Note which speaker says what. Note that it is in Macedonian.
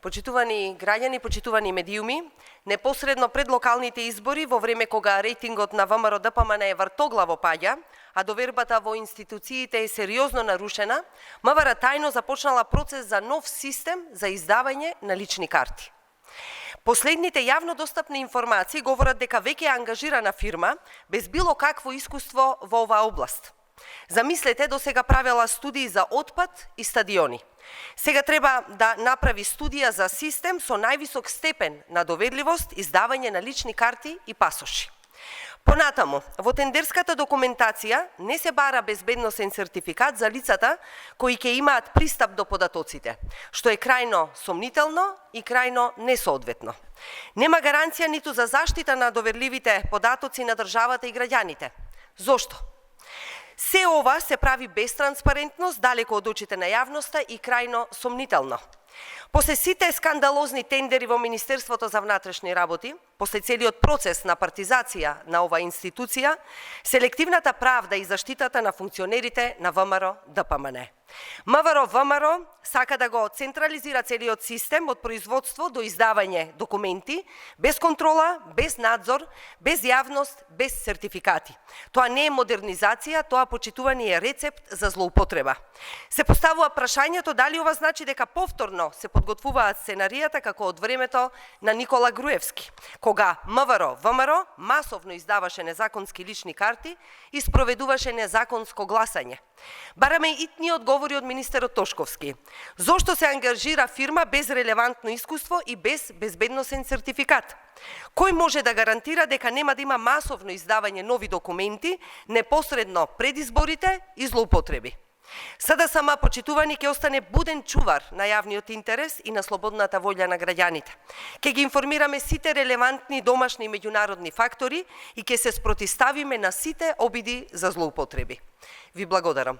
Speaker 1: Почитувани граѓани, почитувани медиуми, непосредно пред локалните избори, во време кога рейтингот на ВМРО ДПМН вртоглаво паѓа, а довербата во институциите е сериозно нарушена, МВР тајно започнала процес за нов систем за издавање на лични карти. Последните јавно достапни информации говорат дека веќе е ангажирана фирма без било какво искуство во оваа област. Замислете, досега правела студии за отпад и стадиони. Сега треба да направи студија за систем со највисок степен на доверливост, издавање на лични карти и пасоши. Понатаму, во тендерската документација не се бара безбедносен сертификат за лицата кои ќе имаат пристап до податоците, што е крајно сомнително и крајно несоодветно. Нема гаранција ниту за заштита на доверливите податоци на државата и граѓаните. Зошто? Се ова се прави без транспарентност, далеко од очите на јавноста и крајно сомнително. После сите скандалозни тендери во Министерството за внатрешни работи, после целиот процес на партизација на оваа институција, селективната правда и заштитата на функционерите на ВМРО ДПМН. МВР сака да го централизира целиот систем од производство до издавање документи, без контрола, без надзор, без јавност, без сертификати. Тоа не е модернизација, тоа почитувани е рецепт за злоупотреба. Се поставува прашањето дали ова значи дека повторно се подготвуваат сценаријата како од времето на Никола Груевски, кога ВМРО масовно издаваше незаконски лични карти и спроведуваше незаконско гласање. Бараме итни одговори од министерот Тошковски. Зошто се ангажира фирма без релевантно искуство и без безбедносен сертификат? Кој може да гарантира дека нема да има масовно издавање нови документи непосредно пред изборите и злоупотреби? СДСМ, почитувани, ќе остане буден чувар на јавниот интерес и на слободната волја на граѓаните. Ќе ги информираме сите релевантни домашни и меѓународни фактори и ќе се спротиставиме на сите обиди за злоупотреби. Ви благодарам.